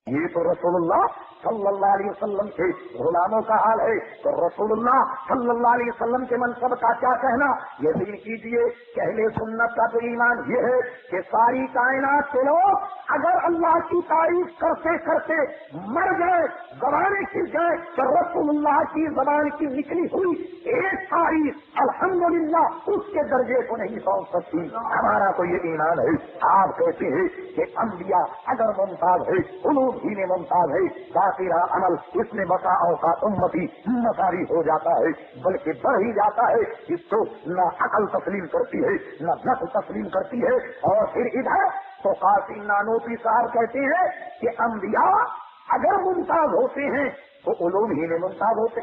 یہ تو رسول اللہ صلی اللہ علیہ وسلم کے غلاموں کا حال ہے، تو رسول اللہ صلی اللہ علیہ وسلم کے منصب کا کیا کہنا؟ یقین کیجیے کہ اہل سنت کا تو ایمان یہ ہے کہ ساری کائنات کے لوگ اگر اللہ کی تعریف کرتے کرتے مر گئے، زبانیں کھل گئے، تو رسول اللہ کی زبان کی نکلی ہوئی ایک تعریف الحمدللہ اس کے درجے کو نہیں پہنچ سکتی۔ ہمارا تو یہ ایمان ہے۔ آپ کہتے ہیں کہ انبیاء اگر ممتاز ہے، علوم ہی میں ممتاز ہے، باقی رہا عمل، اس میں بسا اوقات امتی مساری ہو جاتا ہے، بلکہ بڑھ ہی جاتا ہے۔ اس کو نہ عقل تسلیم کرتی ہے نہ نقل تسلیم کرتی ہے۔ اور پھر ادھر تو قاسم نانوتوی صاحب کہتے ہیں کہ انبیاء اگر ممتاز ہوتے ہیں تو علوم ہی میں ممتاز ہوتے،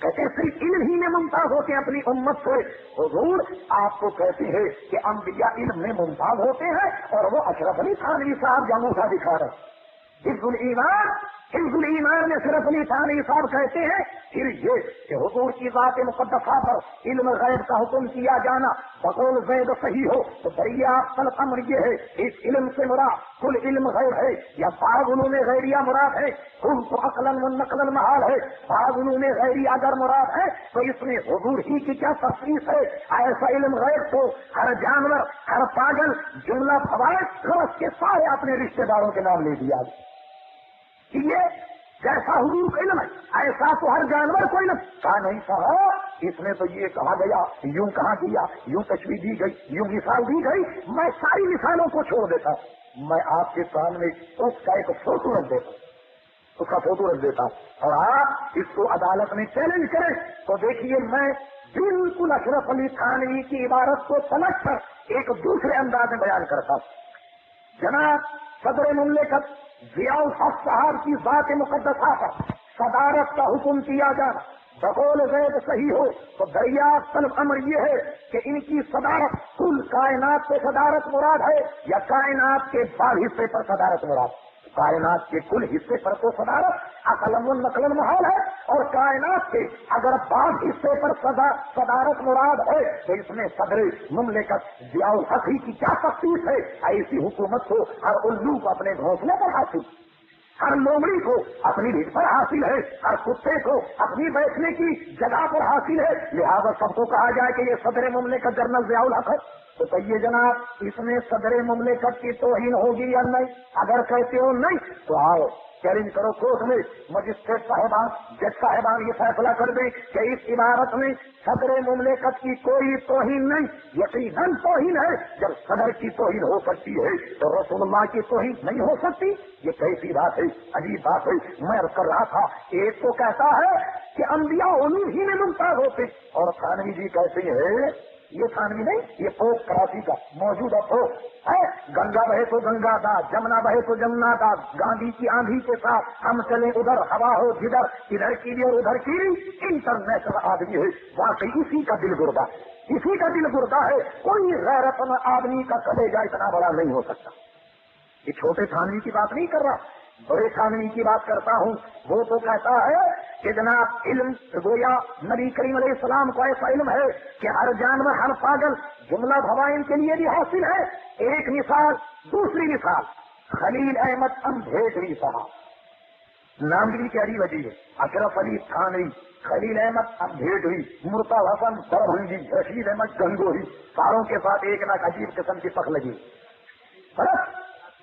کہتے ہیں صرف علم ہی میں ممتاز ہوتے ہیں اپنی امت سے۔ حضور آپ کو کہتے ہیں کہ انبیاء علم میں ممتاز ہوتے ہیں، اور وہ اشرف علی تھانوی صاحب جاموسا دکھا رہے ہیں۔ حفظ الایمان میں صرف علی تھانوی صاحب کہتے ہیں پھر یہ کہ حضور کی ذات مقدسہ پر علم غیب کا حکم کیا جانا بقول زید صحیح ہو تو دریافت الامر یہ ہے، اس علم سے مراد کل علم غیب ہے یا بعض علوم غیبیہ مراد ہے؟ کل تو عقلاً و نقلاً محال ہے، بعض علوم غیبیہ اگر مراد ہے تو اس میں حضور ہی کی کیا تخصیص ہے؟ ایسا علم غیب تو ہر جانور، ہر پاگل، جملہ فوائد غرض کے سارے اپنے رشتے داروں کے نام لے دیا کہ یہ جیسا حضور کا علم ہے ایسا تو ہر جانور کو علم کہا نہیں صاحب، اس میں تو یہ کہا گیا، یوں کہا گیا، یوں تشریح دی گئی، یوں مثال دی گئی۔ میں ساری مثالوں کو چھوڑ دیتا ہوں، میں آپ کے سامنے اس کا ایک فوٹو رکھ دیتا ہوں، اس کا فوٹو رکھ دیتا ہوں، اور آپ اس کو عدالت میں چیلنج کریں تو دیکھیے میں بالکل اشرف علی تھانوی کی عبارت کو پلٹ کر ایک دوسرے انداز میں بیان کرتا ہوں۔ جناب صدر مملکت ضیاء الحق صاحب کی ذات مقدسہ پر صدارت کا حکم کیا جانا بقول زید صحیح ہو تو دریافت الامر یہ ہے کہ ان کی صدارت کل کائنات پہ صدارت مراد ہے یا کائنات کے بعض حصے پر صدارت مراد؟ کائنات کے کل حصے پر تو صدارت عقلاً و نقلاً محال ہے، اور کائنات کے اگر بعض حصے پر صدارت مراد ہے تو اس میں صدر مملکت ضیاء الحق کی کیا تخصیص ہے؟ ایسی حکومت کو ہر الو کو اپنے گھونسلے پر حاصل، ہر لومڑی کو اپنی بھیڑ پر حاصل ہے، ہر کتے کو اپنی بیٹھنے کی جگہ پر حاصل ہے، لہذا سب کو کہا جائے کہ یہ صدر مملکت جنرل ضیاء الحق ہے۔ تو کہیے جناب اس میں صدر مملکت کی توہین ہوگی یا نہیں؟ اگر کہتے ہو نہیں تو آؤ چیلنج کرو کورٹ میں، مجسٹریٹ صاحبان، جج صاحبان یہ فیصلہ کر دیں کہ اس عبارت میں صدر مملکت کی کوئی توہین نہیں، یقیناً توہین ہے۔ جب صدر کی توہین ہو سکتی ہے تو رسول اللہ کی توہین نہیں ہو سکتی؟ یہ کیسی بات ہے، عجیب بات ہے۔ میں عرض کر رہا تھا ایک تو کہتا ہے کہ انبیاء علوم ہی میں ممتاز ہوتے، اور تھانوی جی کیسے ہے؟ یہ تھانوی نہیں، یہ پوک کراچی کا موجودہ پوک ہے۔ گنگا بہے تو گنگا داس، جمنا بہے تو جمنا داس، گاندھی کی آندھی کے ساتھ ہم چلے ادھر، ہوا ہو جدھر، ادھر کی بھی اور ادھر کی بھی، انٹرنیشنل آدمی ہے۔ واقعی اسی کا دل گردہ، اسی کا دل گردہ ہے۔ کوئی غیرت مند آدمی کا کلیجہ اتنا بڑا نہیں ہو سکتا۔ یہ چھوٹے تھانوی کی بات نہیں کر رہا، بڑے تھانوی کی بات کرتا ہوں۔ وہ تو کہتا ہے کہ جناب علم گویا نبی کریم علیہ السلام کو ایسا علم ہے کہ ہر جانور، ہر پاگل، جملہ بھوائن کے لیے بھی حاصل ہے۔ ایک مثال، دوسری مثال خلیل احمد اندھیٹوی صاحب، نام کی پیاری وجہ ہے، اشرف علی تھانوی، خلیل احمد اندھیٹوی، مرتضی حسن دربھنگی، رشید احمد گنگوہی، ساروں کے ساتھ ایک نہ ایک قسم کی پک لگی۔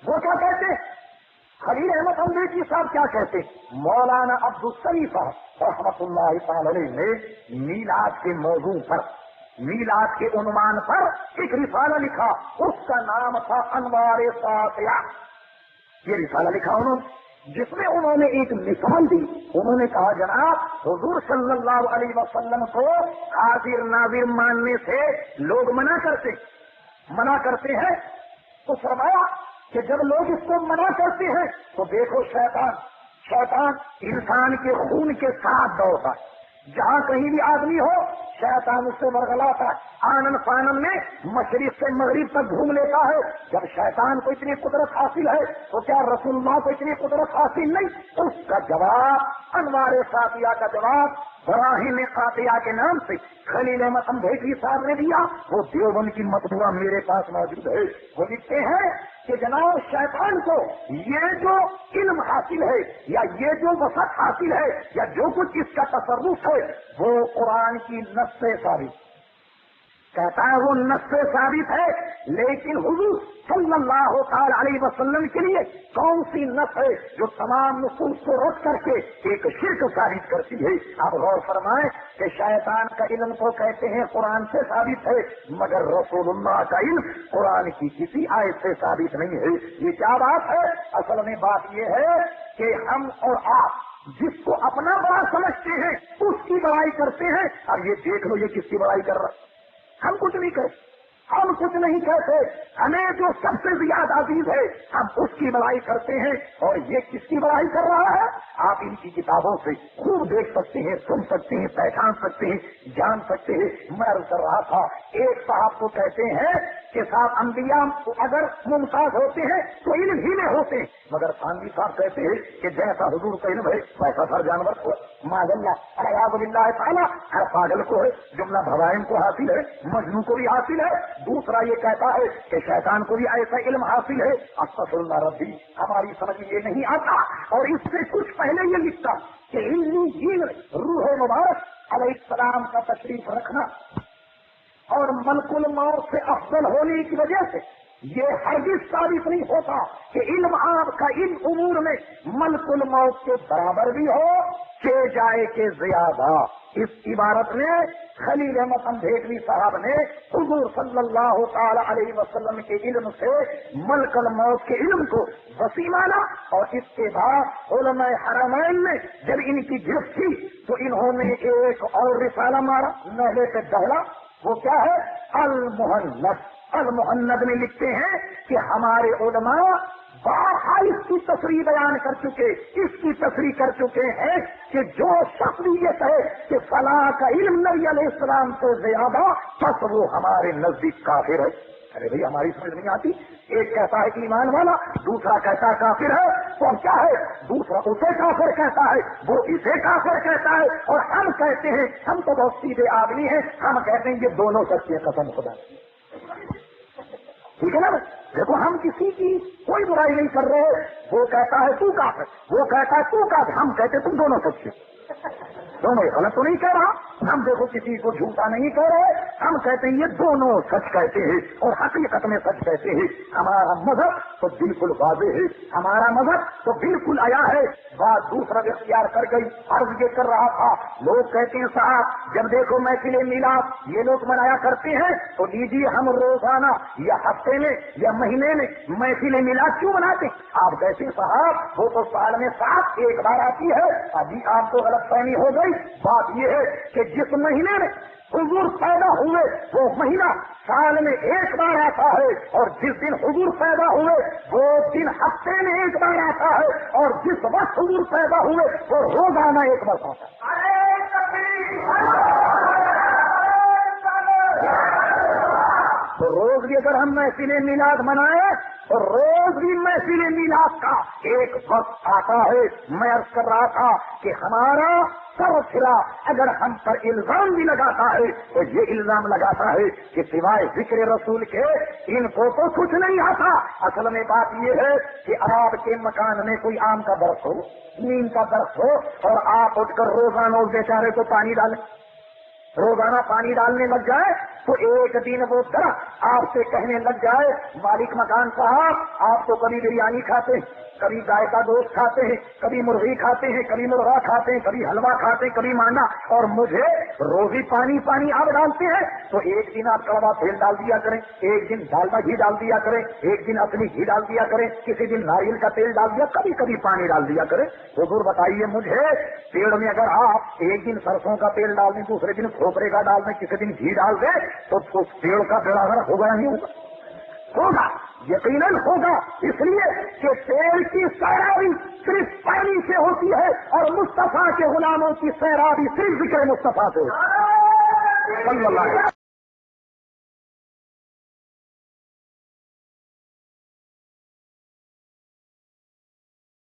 وہ کیا کہتے ہیں؟ خلیل احمد اندھیٹوی صاحب کیا کہتے ہیں؟ مولانا عبدالسمی صاحب رحمۃ اللہ تعالی علیہ نے میلاد کے موضوع پر، میلاد کے عنوان پر ایک رسالہ لکھا، اس کا نام تھا انوار ساطعہ۔ یہ رسالہ لکھا انہوں نے، جس میں انہوں نے ایک مثال دی۔ انہوں نے کہا جناب حضور صلی اللہ علیہ وسلم کو حاضر ناظر ماننے سے لوگ منع کرتے ہیں، تو فرمایا کہ جب لوگ اس کو منع کرتے ہیں تو دیکھو شیطان انسان کے خون کے ساتھ دوڑتا ہے، جہاں کہیں بھی آدمی ہو شیطان اس سے ورغلاتا ہے، آنن فانن میں مشرق سے مغرب تک گھوم لیتا ہے۔ جب شیطان کو اتنی قدرت حاصل ہے تو کیا رسول اللہ کو اتنی قدرت حاصل نہیں؟ اس کا جواب، انوار ساطعہ کا جواب براہیم قاطعہ کے نام سے خلیل احمد اندھیٹوی صاحب نے دیا۔ وہ دیوبند کی مطبوعہ میرے پاس موجود ہے۔ وہ لکھتے ہیں کہ جناب شیطان کو یہ جو علم حاصل ہے یا یہ جو وسعت حاصل ہے یا جو کچھ اس کا تصرف ہے وہ قرآن کی نص سے ثابت کہتا ہے، وہ نص سے ثابت ہے، لیکن حضور صلی اللہ تعالی علیہ وسلم کے لیے کون سی نص ہے جو تمام نصوص کو رد کر کے ایک شرک ثابت کرتی ہے؟ آپ غور فرمائیں کہ شیطان کا علم تو کہتے ہیں قرآن سے ثابت ہے، مگر رسول اللہ کا علم قرآن کی کسی آیت سے ثابت نہیں ہے۔ یہ کیا بات ہے؟ اصل میں بات یہ ہے کہ ہم اور آپ جس کو اپنا بڑا سمجھتے ہیں اس کی بڑائی کرتے ہیں۔ اب یہ دیکھ لو یہ کس کی بڑائی کر رہا ہے؟ ہم کچھ نہیں کہتے، ہم کچھ نہیں کہتے، ہمیں جو سب سے زیادہ عزیز ہے ہم اس کی بڑائی کرتے ہیں، اور یہ کس کی بڑائی کر رہا ہے؟ آپ ان کی کتابوں سے خوب دیکھ سکتے ہیں، سن سکتے ہیں، پہچان سکتے ہیں، جان سکتے ہیں۔ میں عرض کر رہا تھا، ایک صاحب کو کہتے ہیں کہ صاحب انبیاء اگر ممتاز ہوتے ہیں تو علم ہی میں ہوتے ہیں، مگر خانوی صاحب کہتے ہیں کہ جیسا حضور کا علم ہے ویسا ہر جانور کو معاذ اللہ اعوذ باللہ تعالیٰ ہر پاگل کو ہے، جملہ بھوائم کو حاصل ہے، مجنوں کو بھی حاصل ہے۔ دوسرا یہ کہتا ہے کہ شیطان کو بھی ایسا علم حاصل ہے۔ استغفر اللہ ربی، ہماری سمجھ یہ نہیں آتا، اور اس سے کچھ پہلے یہ لکھتا کہ علمی روح مبارک علیہ السلام کا تشریف رکھنا اور ملک الموت سے افضل ہونے کی وجہ سے یہ ہرگز ثابت نہیں ہوتا کہ علم آپ کا ان امور میں ملک الموت کے برابر بھی ہو کہ جائے کہ زیادہ۔ اس عبارت میں خلیل احمد اندھیٹوی صاحب نے حضور صلی اللہ تعالی علیہ وسلم کے علم سے ملک الموت کے علم کو وسیع مانا، اور اس کے بعد علماء حرمین نے جب ان کی گرفت تھی تو انہوں نے ایک اور رسالہ مارا نہلے سے دہلا، وہ کیا ہے؟ المحند۔ المحند میں لکھتے ہیں کہ ہمارے علماء بارہا اس کی تصریح بیان کر چکے، اس کی تصریح کر چکے ہیں کہ جو شخص یہ کہے کہ فلاں کا علم نبی علیہ السلام سے زیادہ، بس وہ ہمارے نزدیک کافر ہے۔ ارے بھائی ہماری سمجھ نہیں آتی، ایک کہتا ہے کہ ایمان والا، دوسرا کہتا ہے کافر ہے، تو ہم کیا ہے؟ دوسرا اسے کافر کہتا ہے، وہ اسے کافر کہتا ہے، اور ہم کہتے ہیں، ہم تو بہت سیدھے آدمی ہیں، ہم کہتے ہیں یہ دونوں سچے قسم خدا۔ ٹھیک ہے نا؟ دیکھو ہم کسی کی کوئی برائی نہیں کر رہے، وہ کہتا ہے تو کافر، وہ کہتا ہے تو کافر، ہم کہتے تم دونوں سچے، دونوں غلط تو نہیں کہہ رہا۔ ہم دیکھو کسی کو جھوٹا نہیں کہہ رہے، ہم کہتے ہیں یہ دونوں سچ کہتے ہیں اور حقیقت میں سچ کہتے ہیں۔ ہمارا مذہب تو بالکل واضح ہے، ہمارا مذہب تو بالکل آیا ہے۔ بات دوسرا اختیار کر گئی، عرض یہ کر رہا تھا، لوگ کہتے ہیں صاحب جب دیکھو محفل میلاد یہ لوگ منایا کرتے ہیں تو لیجیے ہم روزانہ یا ہفتے میں یا مہینے میں محفل میلاد کیوں مناتے ہیں؟ آپ کہتے ہیں صاحب وہ تو سال میں 7 ایک بار آتی ہے۔ ابھی آپ کو غلط فہمی ہو گئی۔ بات یہ ہے کہ جس مہینے میں حضور پیدا ہوئے وہ مہینہ سال میں ایک بار آتا ہے، اور جس دن حضور پیدا ہوئے وہ دن ہفتے میں ایک بار آتا ہے، اور جس وقت حضور پیدا ہوئے وہ روزانہ ایک بار آتا ہے۔ تو روز بھی اگر ہم محفل میلاد منائیں تو روز بھی محفل میلاد کا ایک وقت آتا ہے۔ میں عرض کر رہا تھا کہ ہمارا سر پھرا اگر ہم پر الزام بھی لگاتا ہے تو یہ الزام لگاتا ہے کہ سوائے ذکر رسول کے ان کو تو کچھ نہیں آتا۔ اصل میں بات یہ ہے کہ آپ کے مکان میں کوئی آم کا درخت ہو، نیم کا درخت ہو، اور آپ اٹھ کر روزانہ اس بیچارے کو پانی ڈالیں، روزانہ پانی ڈالنے لگ جائے تو ایک دن وہ درخت آپ سے کہنے لگ جائے مالک مکان صاحب آپ تو کبھی بریانی کھاتے ہیں، کبھی گائے کا گوشت کھاتے ہیں، کبھی مرغی کھاتے ہیں، کبھی مرغا کھاتے ہیں، کبھی حلوہ کھاتے ہیں، کبھی مانڈا، اور مجھے روزی پانی پانی آپ ڈالتے ہیں، تو ایک دن آپ کڑوا تیل ڈال دیا کریں، ایک دن ڈالڈا گھی ڈال دیا کریں، ایک دن اصلی گھی ڈال دیا کریں، کسی دن ناریل کا تیل ڈال دیا، کبھی کبھی پانی ڈال دیا کریں۔ حضور بتائیے مجھے پیڑ میں اگر آپ ایک دن سرسوں کا تیل ڈال دیں، دوسرے دن کھوپرے کا ڈال دیں، کسی دن گھی ڈال دیں، تو اس پیڑ کا بیڑا گھر ہوگا یا نہیں ہوگا؟ ہوگا، یقیناً ہوگا، اس لیے کہ تیل کی سیرابی صرف پانی سے ہوتی ہے، اور مصطفیٰ کے غلاموں کی سیرابی صرف ذکر مصطفیٰ سے ہوتی ہے۔